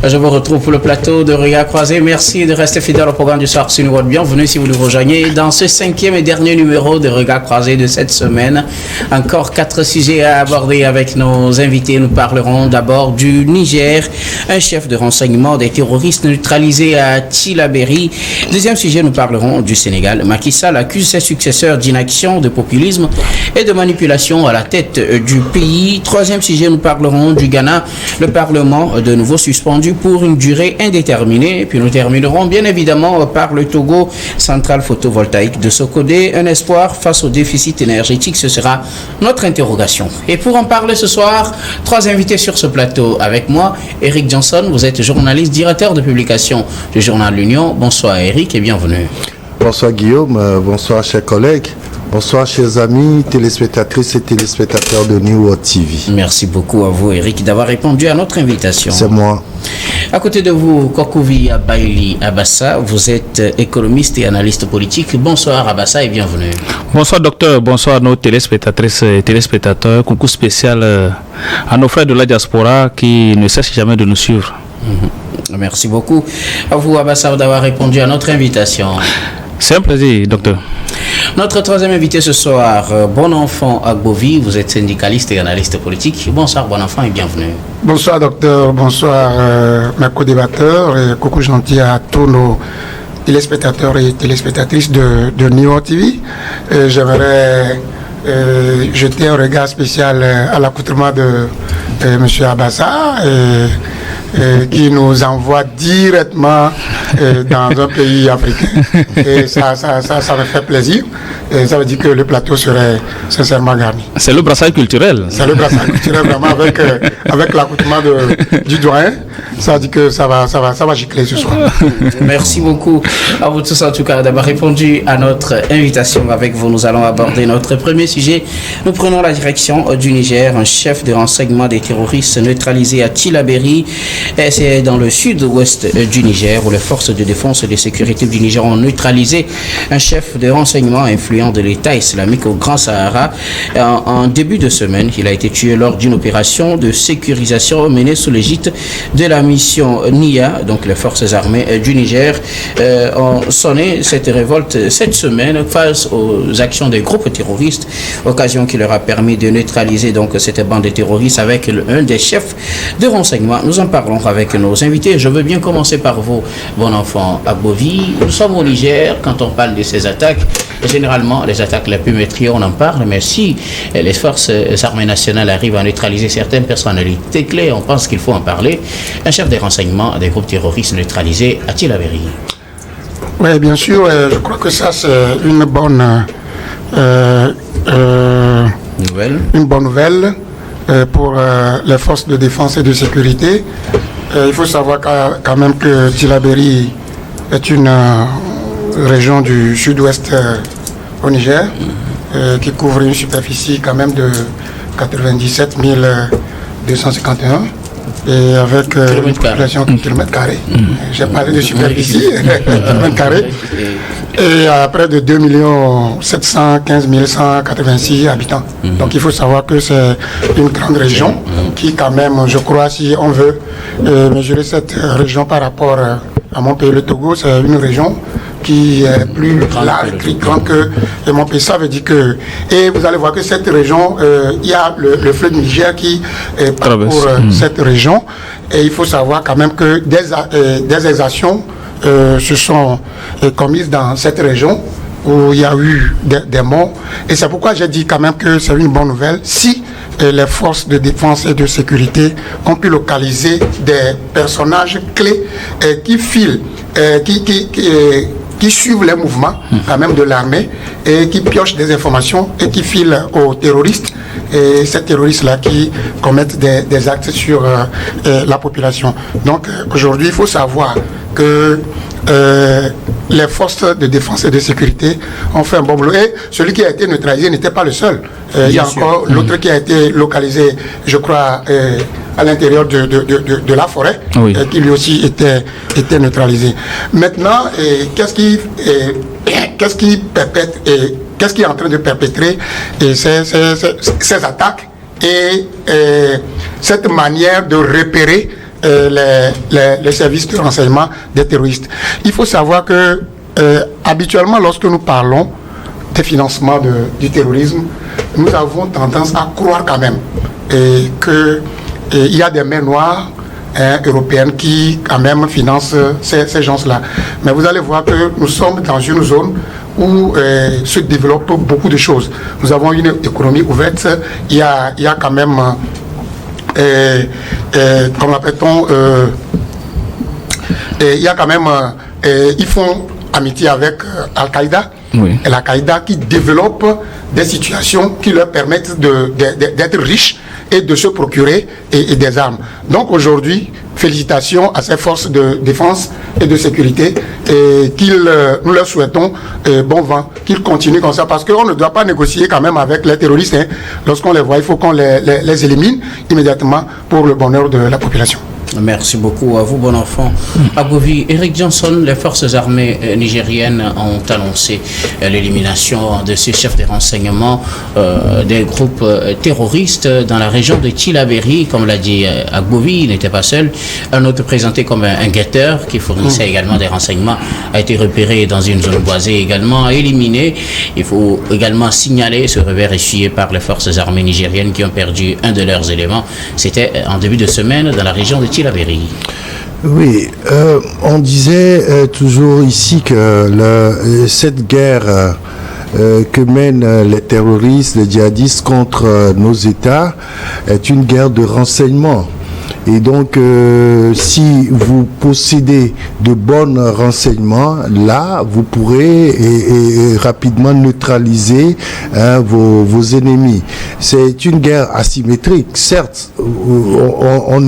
Je vous retrouve pour le plateau de Regard Croisé. Merci de rester fidèle au programme du soir sur New World. Bienvenue si vous nous rejoignez dans ce 5e et dernier numéro de Regard Croisé de cette semaine. Encore 4 sujets à aborder avec nos invités. Nous parlerons d'abord du Niger, un chef de renseignement des terroristes neutralisé à Tillabéri. Deuxième sujet, nous parlerons du Sénégal. Macky Sall accuse ses successeurs d'inaction, de populisme et de manipulation à la tête du pays. Troisième sujet, nous parlerons du Ghana. Le Parlement de nouveau suspendu pour une durée indéterminée. Et puis nous terminerons bien évidemment par le Togo, centrale photovoltaïque de Sokodé. Un espoir face au déficit énergétique, ce sera notre interrogation. Et pour en parler ce soir, 3 invités sur ce plateau avec moi. Eric Johnson, vous êtes journaliste, directeur de publication du journal L'Union. Bonsoir Eric et bienvenue. Bonsoir Guillaume, bonsoir chers collègues. Bonsoir chers amis, téléspectatrices et téléspectateurs de New World TV. Merci beaucoup à vous Eric d'avoir répondu à notre invitation. C'est moi. À côté de vous, Kokouvi Abaili Abassa, vous êtes économiste et analyste politique. Bonsoir Abassa et bienvenue. Bonsoir docteur, bonsoir à nos téléspectatrices et téléspectateurs. Coucou spécial à nos frères de la diaspora qui ne cessent jamais de nous suivre. Merci beaucoup à vous Abassa d'avoir répondu à notre invitation. C'est un plaisir docteur. Notre troisième invité ce soir, Bonenfant Agbovi, vous êtes syndicaliste et analyste politique. Bonsoir Bonenfant et bienvenue. Bonsoir docteur, bonsoir mes co-débatteurs et coucou gentil à tous nos téléspectateurs et téléspectatrices de New World TV. J'aimerais jeter un regard spécial à l'accoutrement de M. Abassa qui nous envoie directement dans un pays africain. Et ça me fait plaisir. Et ça veut dire que le plateau serait sincèrement garni. C'est le brassage culturel. C'est le brassage culturel vraiment avec l'accoutrement du doyen. Ça dit que ça va gicler ce soir. Merci beaucoup à vous tous en tout cas d'avoir répondu à notre invitation. Avec vous, nous allons aborder notre premier sujet. Nous prenons la direction du Niger. Un chef de renseignement des terroristes neutralisé à Tillabéri. C'est dans le sud-ouest du Niger où les forces de défense et de sécurité du Niger ont neutralisé un chef de renseignement influent de l'État islamique au Grand Sahara. En début de semaine, il a été tué lors d'une opération de sécurisation menée sous l'égide de la mission NIA. Donc les forces armées du Niger ont sonné cette révolte cette semaine face aux actions des groupes terroristes, occasion qui leur a permis de neutraliser donc cette bande de terroristes avec un des chefs de renseignement. Nous en parlons avec nos invités. Je veux bien commencer par vous, Bonenfant Agbovi. Nous sommes au Niger. Quand on parle de ces attaques, généralement, les attaques les plus meurtrières, on en parle, mais si les forces armées nationales arrivent à neutraliser certaines personnalités clés, on pense qu'il faut en parler. Un chef des renseignements des groupes terroristes neutralisés à Tillabéri. Oui, bien sûr. Je crois que ça, c'est une bonne nouvelle pour les forces de défense et de sécurité. Il faut savoir quand même que Tillabéri est une région du sud-ouest au Niger qui couvre une superficie quand même de 97 251 et avec une population de kilomètres carrés. J'ai parlé de superficie, kilomètres carrés. Et à près de 2 715 186 habitants. Donc il faut savoir que c'est une grande région qui quand même, je crois, si on veut mesurer cette région par rapport à mon pays, le Togo, c'est une région qui est plus large, plus grande que mon pays. Ça veut dire que, et vous allez voir que cette région, il y a le fleuve Niger qui parcourt cette région. Et il faut savoir quand même que des exactions se sont commises dans cette région où il y a eu des morts. Et c'est pourquoi j'ai dit quand même que c'est une bonne nouvelle si les forces de défense et de sécurité ont pu localiser des personnages clés qui filent, qui suivent les mouvements quand même de l'armée et qui piochent des informations et qui filent aux terroristes. Et ces terroristes-là qui commettent des actes sur la population. Donc aujourd'hui, il faut savoir que les forces de défense et de sécurité ont fait un bon boulot. Et celui qui a été neutralisé n'était pas le seul. Il y a encore l'autre qui a été localisé, je crois, à l'intérieur de la forêt, qui lui aussi était neutralisé. Maintenant, qu'est-ce qui perpètre et qu'est-ce qui est en train de perpétrer ces attaques et cette manière de repérer les services de renseignement des terroristes. Il faut savoir que habituellement, lorsque nous parlons des financements du terrorisme, nous avons tendance à croire quand même qu'il y a des mains noires européennes qui quand même financent ces gens-là. Mais vous allez voir que nous sommes dans une zone où se développent beaucoup de choses. Nous avons une économie ouverte, il y a quand même, comment appelle-t-on, il y a quand même, ils font amitié avec Al-Qaïda. Oui. Et l'Al-Qaïda qui développe des situations qui leur permettent d'être riches et de se procurer et des armes. Donc aujourd'hui, félicitations à ces forces de défense et de sécurité et nous leur souhaitons bon vent, qu'ils continuent comme ça parce qu'on ne doit pas négocier quand même avec les terroristes. Hein. Lorsqu'on les voit, il faut qu'on les élimine immédiatement pour le bonheur de la population. Merci beaucoup à vous, bon enfant. À Govi, Eric Johnson, les forces armées nigériennes ont annoncé l'élimination de ces chefs de renseignement des groupes terroristes dans la région de Tillabéri. Comme l'a dit Agbovi, il n'était pas seul. Un autre présenté comme un guetteur qui fournissait également des renseignements a été repéré dans une zone boisée, également éliminé. Il faut également signaler ce revers essuyé par les forces armées nigériennes qui ont perdu un de leurs éléments. C'était en début de semaine dans la région de Tillabéri. Oui, on disait toujours ici que cette guerre que mènent les terroristes, les djihadistes contre nos États est une guerre de renseignement. Et donc, si vous possédez de bons renseignements, là, vous pourrez rapidement neutraliser vos ennemis. C'est une guerre asymétrique. Certes, on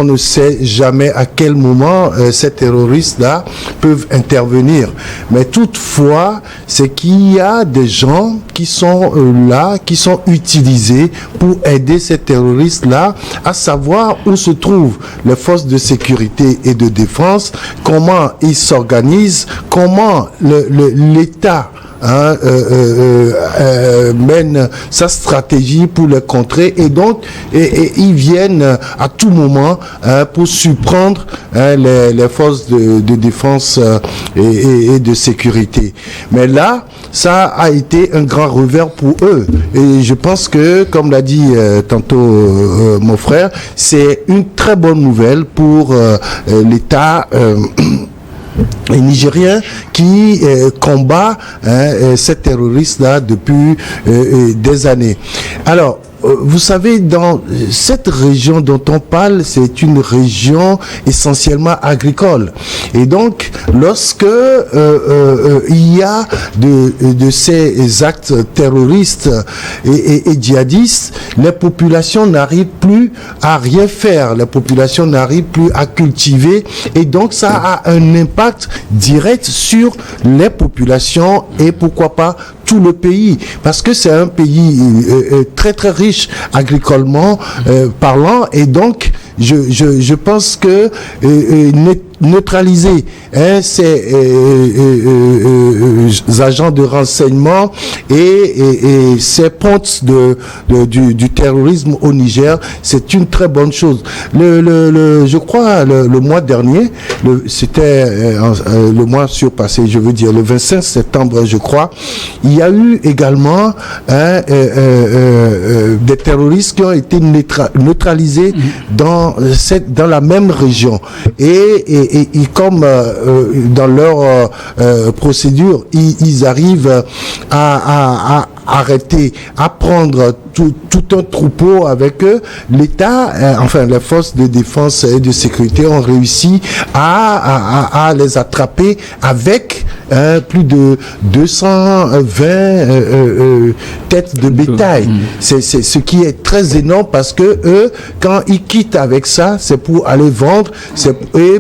ne sait jamais à quel moment ces terroristes-là peuvent intervenir. Mais toutefois, c'est qu'il y a des gens qui sont là, qui sont utilisés pour aider ces terroristes-là à savoir où se trouvent les forces de sécurité et de défense, comment ils s'organisent, comment l'État mène sa stratégie pour les contrer et donc ils viennent à tout moment pour surprendre les forces de défense et de sécurité. Mais là, ça a été un grand revers pour eux et je pense que, comme l'a dit tantôt mon frère, c'est une très bonne nouvelle pour l'État nigérien qui combat ces terroristes-là depuis des années. Alors, vous savez, dans cette région dont on parle, c'est une région essentiellement agricole. Et donc, lorsque il y a de ces actes terroristes et djihadistes, les populations n'arrivent plus à rien faire. Les populations n'arrivent plus à cultiver. Et donc, ça a un impact direct sur les populations et pourquoi pas tout le pays, parce que c'est un pays très très riche agricolement parlant, et donc je pense que neutraliser ces agents de renseignement et ces pontes du terrorisme au Niger, c'est une très bonne chose. Je crois le mois dernier, c'était le mois surpassé, je veux dire le 25 septembre, je crois, il y a eu également des terroristes qui ont été neutralisés dans la même région et comme dans leur procédure, ils arrivent à arrêter, à prendre tout un troupeau avec eux. L'État, enfin les forces de défense et de sécurité ont réussi à les attraper avec plus de 220 têtes de bétail. C'est ce qui est très énorme parce que eux, quand ils quittent avec ça, c'est pour aller vendre et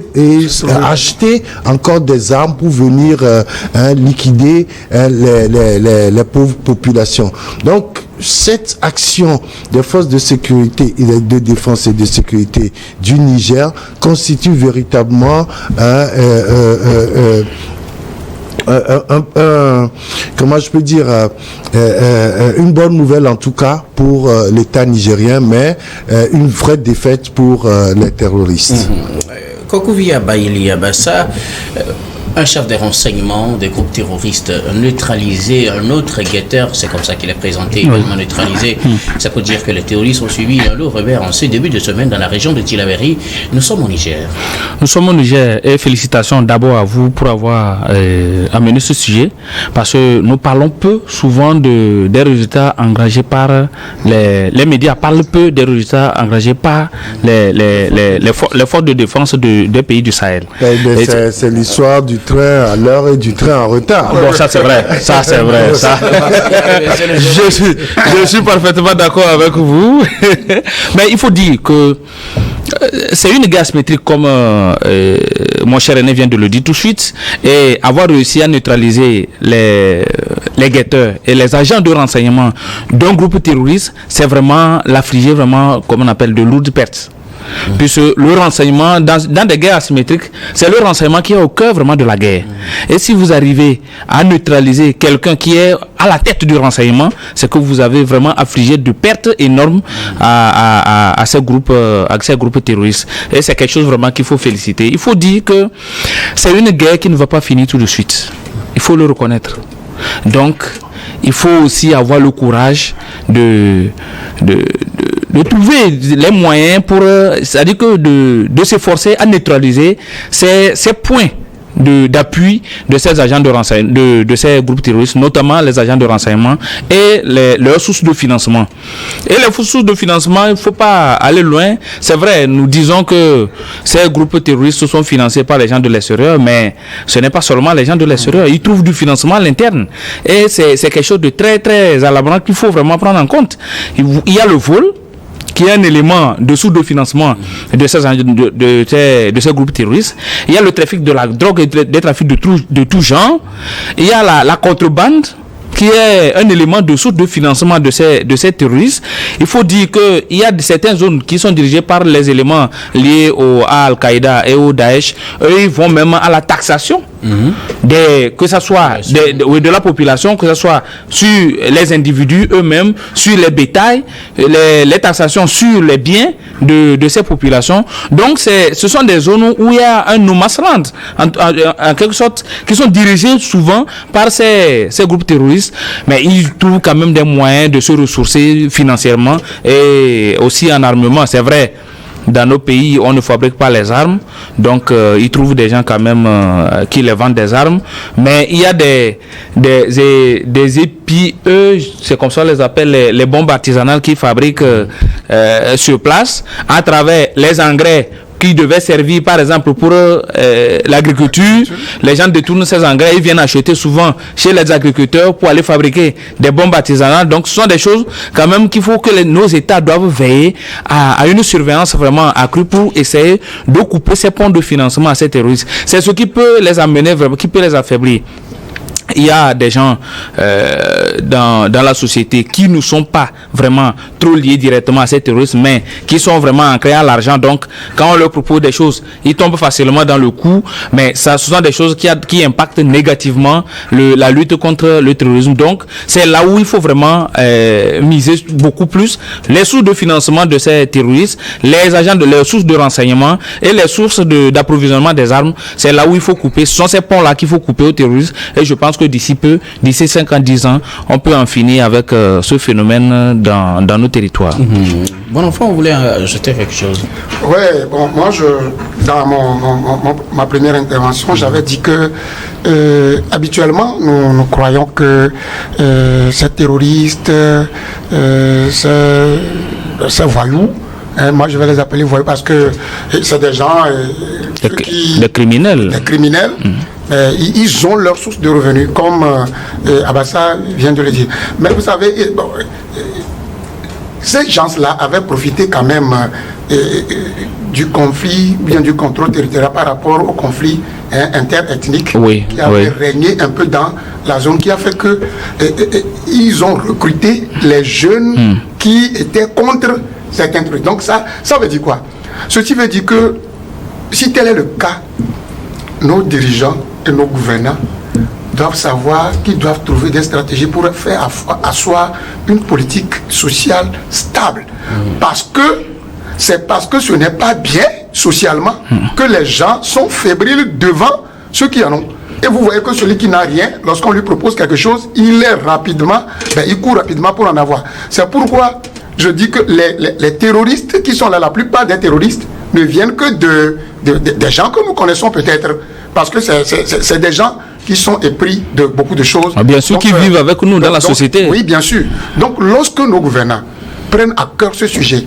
acheter encore des armes pour venir liquider les pauvres populations. Donc, cette action des forces de sécurité et de défense et de sécurité du Niger constitue véritablement comment je peux dire, une bonne nouvelle en tout cas pour l'État nigérien, mais une vraie défaite pour les terroristes. Kokouvi Abaïli Abassa, un chef de renseignement des groupes terroristes neutralisé, un autre guetteur, c'est comme ça qu'il est présenté, également neutralisé. Ça peut dire que les terroristes ont suivi un lourd revers en ce début de semaine dans la région de Tillabéri. Nous sommes au Niger. Nous sommes au Niger et félicitations d'abord à vous pour avoir amené ce sujet, parce que nous parlons peu souvent des résultats engagés par les médias, parlent peu des résultats engagés par les forces de défense des pays du Sahel. C'est l'histoire du train à l'heure et du train en retard. Bon, ça c'est vrai, ça c'est vrai. Ça. Je suis parfaitement d'accord avec vous. Mais il faut dire que c'est une guerre asymétrique comme mon cher René vient de le dire tout de suite, et avoir réussi à neutraliser les guetteurs et les agents de renseignement d'un groupe terroriste, c'est vraiment l'affliger vraiment, comme on appelle, de lourdes pertes. Puisque le renseignement, dans des guerres asymétriques, c'est le renseignement qui est au cœur vraiment de la guerre. Et si vous arrivez à neutraliser quelqu'un qui est à la tête du renseignement, c'est que vous avez vraiment affligé de pertes énormes à ces groupes terroristes. Et c'est quelque chose vraiment qu'il faut féliciter. Il faut dire que c'est une guerre qui ne va pas finir tout de suite. Il faut le reconnaître. Donc, il faut aussi avoir le courage de trouver les moyens pour, c'est-à-dire que de s'efforcer à neutraliser ces points d'appui de ces agents de renseignement, de ces groupes terroristes, notamment les agents de renseignement et leurs sources de financement. Et les sources de financement, il ne faut pas aller loin. C'est vrai, nous disons que ces groupes terroristes sont financés par les gens de l'extérieur, mais ce n'est pas seulement les gens de l'extérieur. Ils trouvent du financement à l'interne. Et c'est quelque chose de très, très alarmant qu'il faut vraiment prendre en compte. Il y a le vol, qui est un élément de sous-financement de ces groupes terroristes. Il y a le trafic de la drogue et des trafics de tout genre. Il y a la contrebande, qui est un élément de source de financement de ces terroristes. Il faut dire qu'il y a certaines zones qui sont dirigées par les éléments liés à Al-Qaïda et au Daesh. Eux, ils vont même à la taxation. Que ce soit de la population, que ce soit sur les individus eux-mêmes, sur les bétails, les taxations sur les biens de ces populations. Donc, ce sont des zones où il y a un no man's land, en quelque sorte, qui sont dirigées souvent par ces groupes terroristes, mais ils trouvent quand même des moyens de se ressourcer financièrement et aussi en armement. C'est vrai. Dans nos pays, on ne fabrique pas les armes, donc ils trouvent des gens quand même qui les vendent des armes. Mais il y a des EPIE, c'est comme ça on les appelle, les bombes artisanales qui fabriquent sur place, à travers les engrais qui devaient servir par exemple pour l'agriculture. Les gens détournent ces engrais, ils viennent acheter souvent chez les agriculteurs pour aller fabriquer des bombes artisanales. Donc ce sont des choses quand même qu'il faut que nos États doivent veiller à une surveillance vraiment accrue pour essayer de couper ces ponts de financement à ces terroristes. C'est ce qui peut les amener vraiment, qui peut les affaiblir. Il y a des gens dans la société qui ne sont pas vraiment trop liés directement à ces terroristes, mais qui sont vraiment ancrés à l'argent. Donc, quand on leur propose des choses, ils tombent facilement dans le coup. Mais ce sont des choses qui impactent négativement la lutte contre le terrorisme. Donc, c'est là où il faut vraiment miser beaucoup plus. Les sources de financement de ces terroristes, les sources de renseignement et les sources d'approvisionnement des armes, c'est là où il faut couper. Ce sont ces ponts-là qu'il faut couper aux terroristes. Et je pense que d'ici 5 ans, 10 ans, on peut en finir avec ce phénomène dans nos territoires. Bon enfant, vous voulez ajouter quelque chose? Oui, bon, moi, dans ma première intervention, j'avais dit que habituellement, nous croyons que ces terroristes, ces voyous, moi je vais les appeler voyous parce que c'est des gens des criminels. Des criminels. Ils ont leur source de revenus, comme Abassa vient de le dire. Mais vous savez, ces gens-là avaient profité quand même du conflit, bien du contrôle territorial par rapport au conflit interethnique qui avait régné un peu dans la zone, qui a fait que ils ont recruté les jeunes qui étaient contre certains trucs. Donc ça veut dire quoi? Ceci veut dire que si tel est le cas, nos dirigeants et nos gouvernants doivent savoir qu'ils doivent trouver des stratégies pour faire asseoir une politique sociale stable. C'est parce que ce n'est pas bien socialement que les gens sont fébriles devant ceux qui en ont. Et vous voyez que celui qui n'a rien, lorsqu'on lui propose quelque chose, il court rapidement pour en avoir. C'est pourquoi je dis que les terroristes qui sont là, la plupart des terroristes ne viennent que des gens que nous connaissons peut-être. Parce que c'est des gens qui sont épris de beaucoup de choses. Bien sûr, qui vivent avec nous dans la société. Oui, bien sûr. Donc, lorsque nos gouvernants prennent à cœur ce sujet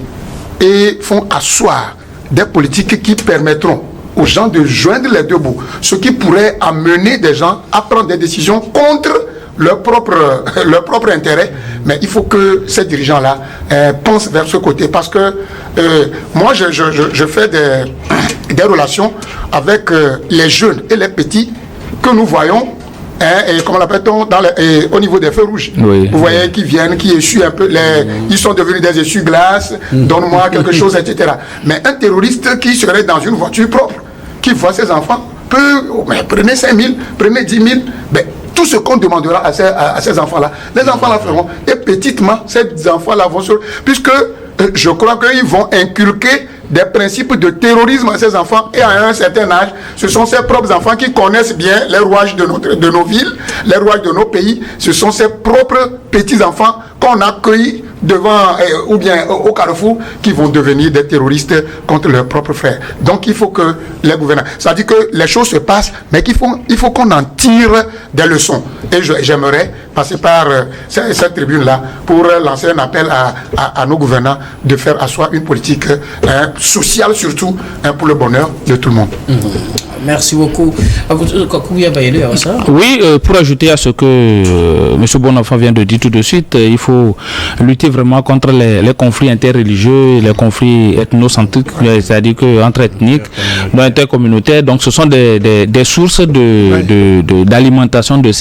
et font asseoir des politiques qui permettront aux gens de joindre les deux bouts, ce qui pourrait amener des gens à prendre des décisions contre leur propre intérêt, mais il faut que ces dirigeants-là pensent vers ce côté, parce que moi je fais des relations avec les jeunes et les petits que nous voyons, et comment l'appelle-t-on, au niveau des feux rouges. Oui. Vous voyez, qui viennent, qui essuient un peu, ils sont devenus des essuie-glaces, donne-moi quelque chose, etc. Mais un terroriste qui serait dans une voiture propre, qui voit ses enfants, prenez 5 000, prenez 10 000, tout ce qu'on demandera à ces enfants-là, les enfants la feront. Et petitement, ces enfants-là vont puisque je crois qu'ils vont inculquer des principes de terrorisme à ces enfants, et à un certain âge, ce sont ces propres enfants qui connaissent bien les rouages de nos villes, les rouages de nos pays. Ce sont ces propres petits-enfants qu'on accueille devant ou bien au carrefour qui vont devenir des terroristes contre leurs propres frères. Donc il faut que les gouvernants, ça dit que les choses se passent, mais il faut qu'on en tire des leçons. Et j'aimerais passer par cette tribune-là pour lancer un appel à nos gouvernants de faire asseoir une politique sociale surtout, pour le bonheur de tout le monde. Merci beaucoup. Oui, pour ajouter à ce que M. Bonenfant vient de dire tout de suite, il faut lutter vraiment contre les conflits interreligieux, les conflits ethnocentriques, c'est-à-dire entre ethniques, intercommunautaires. Donc ce sont des sources d'alimentation des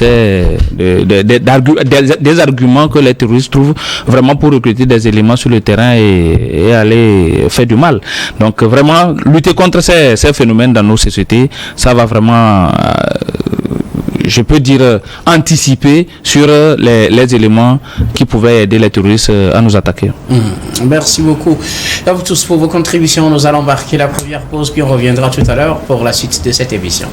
arguments que les terroristes trouvent vraiment pour recruter des éléments sur le terrain et aller faire du mal. Donc vraiment lutter contre ces phénomènes dans nos sociétés, ça va vraiment, je peux dire, anticiper sur les éléments qui pouvaient aider les terroristes à nous attaquer. Merci beaucoup à vous tous pour vos contributions. Nous allons marquer la première pause, puis on reviendra tout à l'heure pour la suite de cette émission.